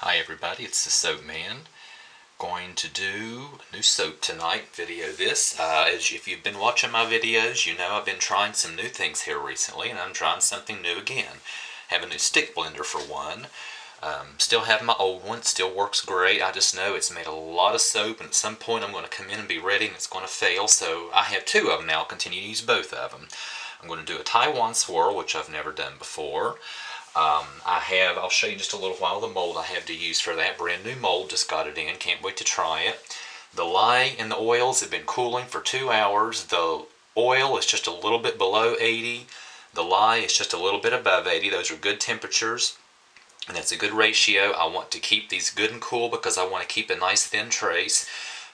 Hi everybody, it's the Soap Man. Going to do a new soap tonight, video this. If you've been watching my videos, you know I've been trying some new things here recently, and I'm trying something new again. Have a new stick blender for one. Still have my old one, it still works great. I just know it's made a lot of soap, and at some point I'm going to come in and be ready and it's going to fail, so I have two of them now. I'll continue to use both of them. I'm going to do a Taiwan swirl, which I've never done before. I'll show you in just a little while the mold I have to use for that. Brand new mold, just got it in, can't wait to try it. The lye and the oils have been cooling for 2 hours. The oil is just a little bit below 80. The lye is just a little bit above 80. Those are good temperatures, and that's a good ratio. I want to keep these good and cool because I want to keep a nice thin trace.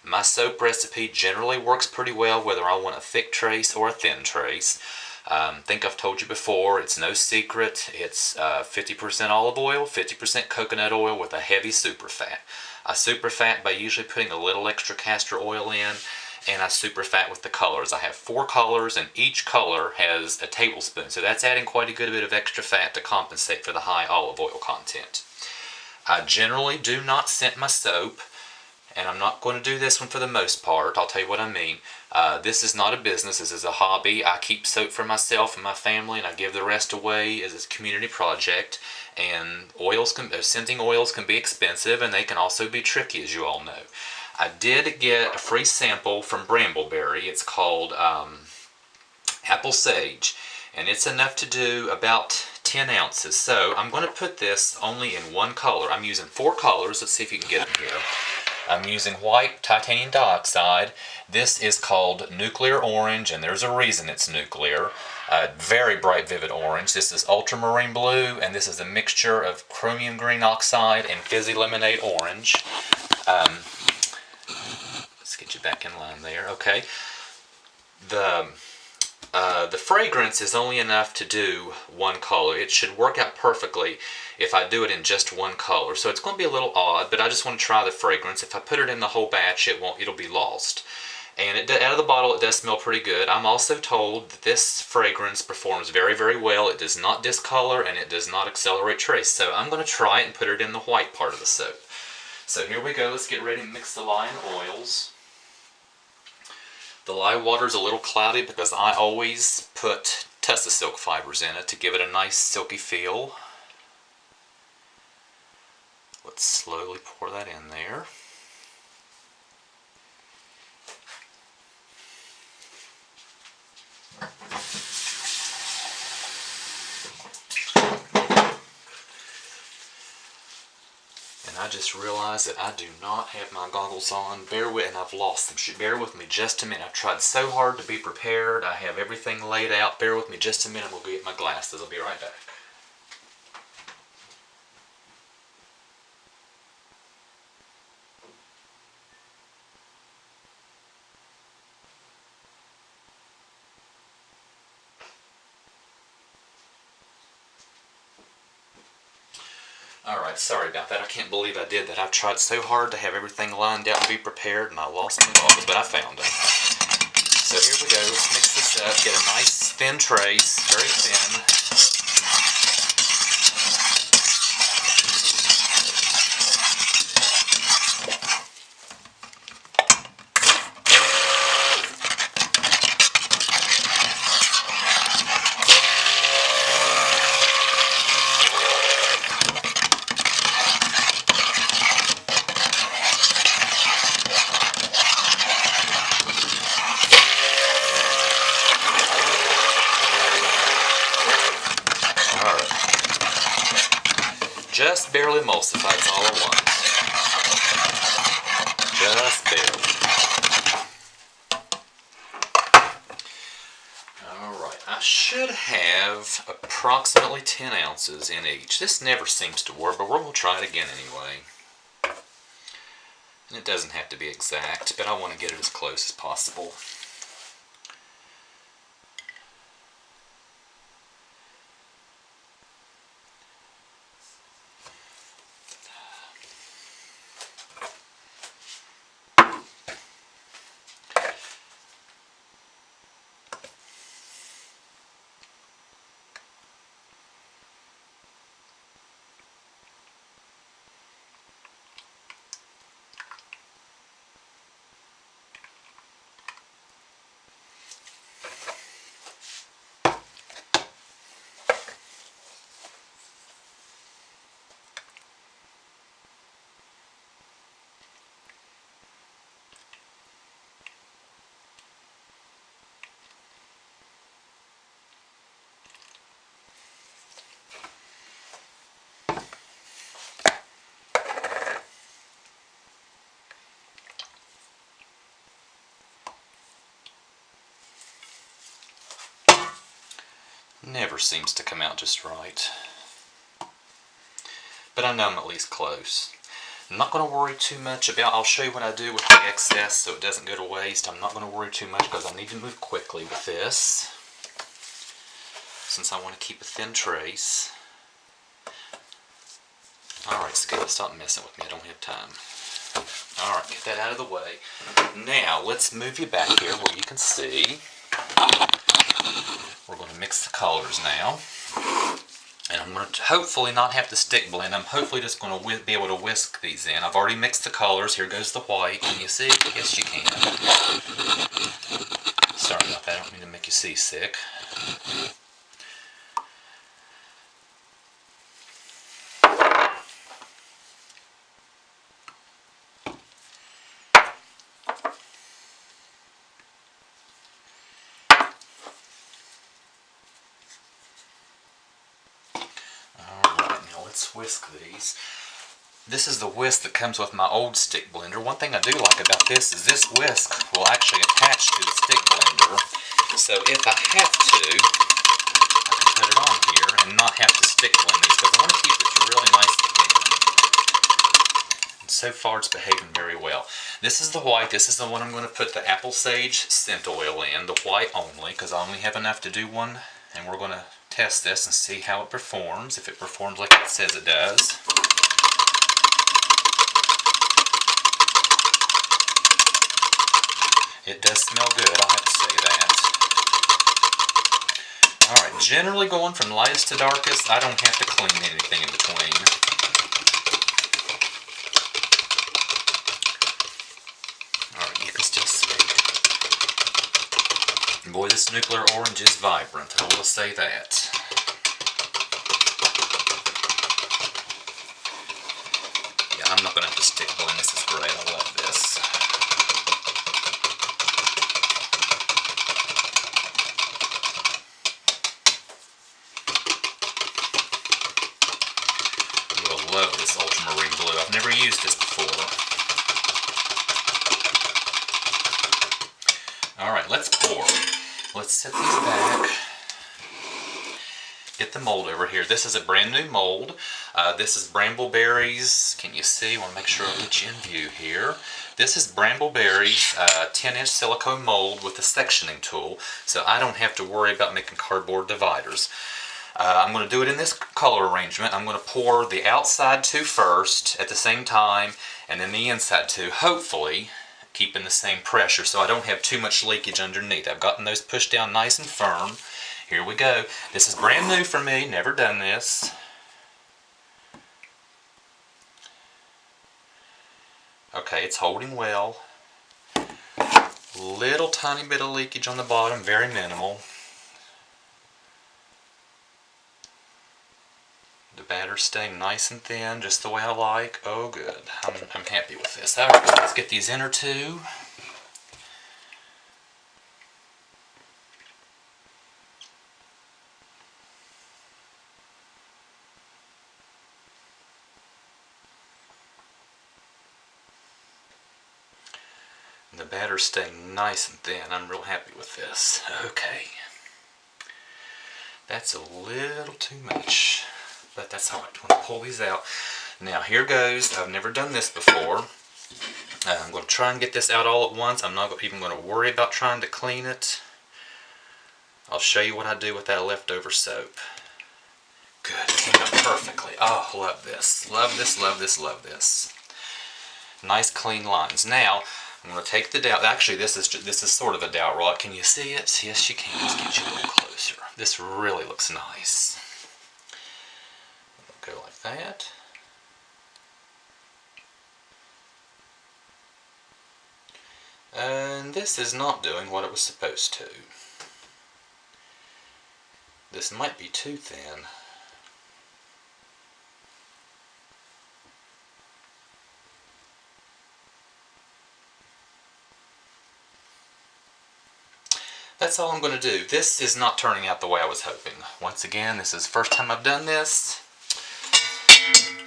My soap recipe generally works pretty well whether I want a thick trace or a thin trace. I think I've told you before, it's no secret. It's 50% olive oil, 50% coconut oil with a heavy superfat. I superfat by usually putting a little extra castor oil in, and I superfat with the colors. I have 4 colors, and each color has a tablespoon, so that's adding quite a good bit of extra fat to compensate for the high olive oil content. I generally do not scent my soap, and I'm not going to do this one for the most part. I'll tell you what I mean. This is not a business, this is a hobby. I keep soap for myself and my family, and I give the rest away as a community project. And scenting oils can be expensive, and they can also be tricky, as you all know. I did get a free sample from Brambleberry. It's called Apple Sage, and it's enough to do about 10 ounces. So I'm going to put this only in one color. I'm using 4 colors. Let's see if you can get them here. I'm using white titanium dioxide. This is called nuclear orange, and there's a reason it's nuclear. Very bright, vivid orange. This is ultramarine blue, and this is a mixture of chromium green oxide and fizzy lemonade orange. Let's get you back in line there. Okay. The fragrance is only enough to do one color. It should work out perfectly if I do it in just one color. So it's going to be a little odd, but I just want to try the fragrance. If I put it in the whole batch, it'll be lost. And out of the bottle, it does smell pretty good. I'm also told that this fragrance performs very, very well. It does not discolor, and it does not accelerate trace. So I'm going to try it and put it in the white part of the soap. So here we go. Let's get ready to mix the lye and oils. The lye water is a little cloudy because I always put Tussa silk fibers in it to give it a nice silky feel. Let's slowly pour that in there. And I just realized that I do not have my goggles on. And I've lost them. Bear with me just a minute. I've tried so hard to be prepared. I have everything laid out. Bear with me just a minute. I'm going to get my glasses. I'll be right back. Alright, sorry about that. I can't believe I did that. I've tried so hard to have everything lined out and be prepared, and I lost my goggles, but I found them. So here we go. Let's mix this up. Get a nice thin trace, very thin. Just barely emulsify, it's all I want. Just barely. Alright, I should have approximately 10 ounces in each. This never seems to work, but we're going to try it again anyway. And it doesn't have to be exact, but I want to get it as close as possible. Never seems to come out just right. But I know I'm at least close. I'm not going to worry too much about, I'll show you what I do with the excess so it doesn't go to waste. I'm not going to worry too much because I need to move quickly with this, since I want to keep a thin trace. Alright, scale, stop messing with me, I don't have time. Alright, get that out of the way. Now, let's move you back here where you can see. We're going to mix the colors now. And I'm going to hopefully not have to stick blend. I'm hopefully just going to be able to whisk these in. I've already mixed the colors. Here goes the white. Can you see? Yes, you can. Sorry about that. I don't mean to make you seasick. Let's whisk these. This is the whisk that comes with my old stick blender. One thing I do like about this is this whisk will actually attach to the stick blender. So if I have to, I can put it on here and not have to stick blend these because I want to keep this really nice and thin. And so far it's behaving very well. This is the white. This is the one I'm going to put the apple sage scent oil in. The white only because I only have enough to do one. And we're going to test this and see how it performs, if it performs like it says it does. It does smell good, I'll have to say that. Alright, generally going from lightest to darkest, I don't have to clean anything in between. Alright, you can still see. Boy, this nuclear orange is vibrant, I will say that. Yeah, I'm not going to have to stick blend. This is great. I love this. You will love this ultramarine blue. I've never used this before. Alright, let's pour. Let's set these back. Get the mold over here. This is a brand new mold. This is Brambleberries. Can you see? I want to make sure I get you in view here. This is Brambleberries 10-inch silicone mold with a sectioning tool, so I don't have to worry about making cardboard dividers. I'm going to do it in this color arrangement. I'm going to pour the outside two first at the same time, and then the inside two, hopefully keeping the same pressure so I don't have too much leakage underneath. I've gotten those pushed down nice and firm. Here we go. This is brand new for me, never done this. Okay, it's holding well. Little tiny bit of leakage on the bottom, very minimal. The batter's staying nice and thin, just the way I like. Oh, good. I'm happy with this. Alright, let's get these inner two. The batter's staying nice and thin. I'm real happy with this. Okay. That's a little too much, but that's alright. I'm going to pull these out. Now here goes. I've never done this before. I'm going to try and get this out all at once. I'm not even going to worry about trying to clean it. I'll show you what I do with that leftover soap. Good. It came out perfectly. Oh, love this. Love this, love this, love this. Nice clean lines. Now, I'm going to take the dowel. Actually, this is sort of a dowel rod. Can you see it? Yes, you can. Let's get you a little closer. This really looks nice. Go like that. And this is not doing what it was supposed to. This might be too thin. That's all I'm going to do. This is not turning out the way I was hoping. Once again, this is the first time I've done this.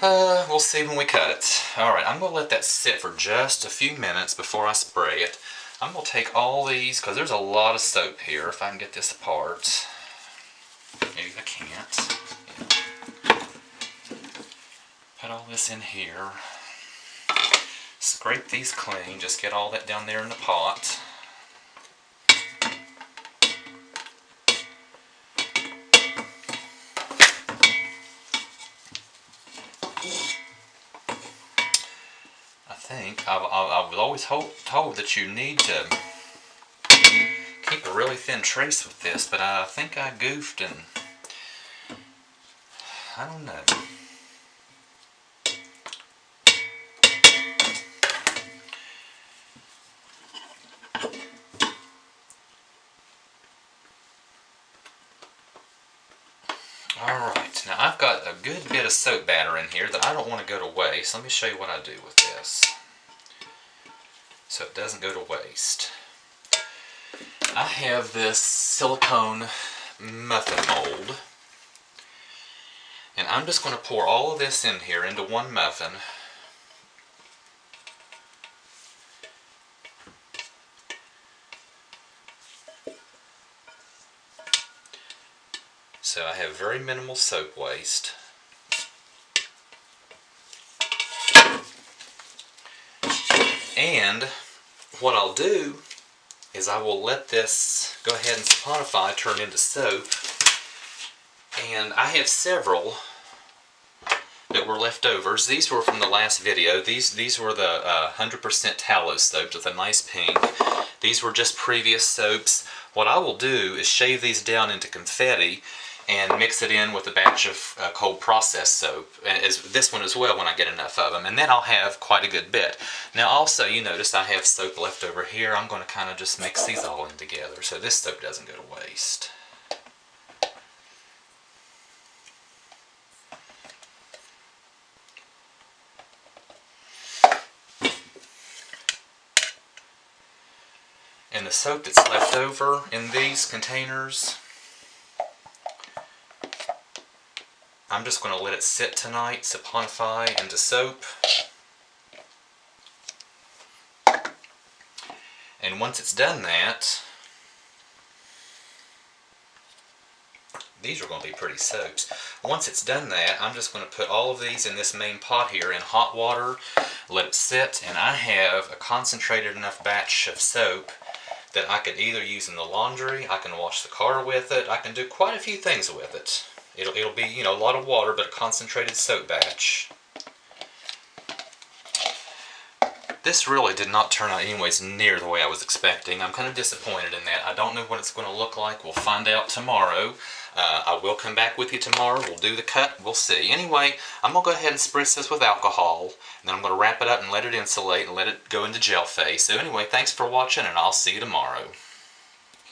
We'll see when we cut it. Alright, I'm going to let that sit for just a few minutes before I spray it. I'm going to take all these, because there's a lot of soap here, if I can get this apart. maybe I can't. Put all this in here. Scrape these clean, just get all that down there in the pot. I was always told that you need to keep a really thin trace with this, but I think I goofed and I don't know. Alright, now I've got a good bit of soap batter in here that I don't want to go to waste. Let me show you what I do with this so it doesn't go to waste. I have this silicone muffin mold, and I'm just going to pour all of this in here into one muffin. So I have very minimal soap waste. And what I'll do is I will let this go ahead and saponify, turn into soap. And I have several that were leftovers. These were from the last video. These were the 100% tallow soap with a nice pink. These were just previous soaps. What I will do is shave these down into confetti and mix it in with a batch of cold processed soap, as this one as well when I get enough of them, and then I'll have quite a good bit. Now also, you notice I have soap left over here. I'm going to kind of just mix these all in together so this soap doesn't go to waste. And the soap that's left over in these containers, I'm just going to let it sit tonight, saponify into soap. And once it's done that, these are going to be pretty soaps. Once it's done that, I'm just going to put all of these in this main pot here in hot water, let it sit, and I have a concentrated enough batch of soap that I could either use in the laundry, I can wash the car with it, I can do quite a few things with it. It'll be, you know, a lot of water, but a concentrated soap batch. This really did not turn out anyways near the way I was expecting. I'm kind of disappointed in that. I don't know what it's going to look like. We'll find out tomorrow. I will come back with you tomorrow. We'll do the cut. We'll see. Anyway, I'm going to go ahead and spritz this with alcohol. And then I'm going to wrap it up and let it insulate and let it go into gel phase. So anyway, thanks for watching, and I'll see you tomorrow.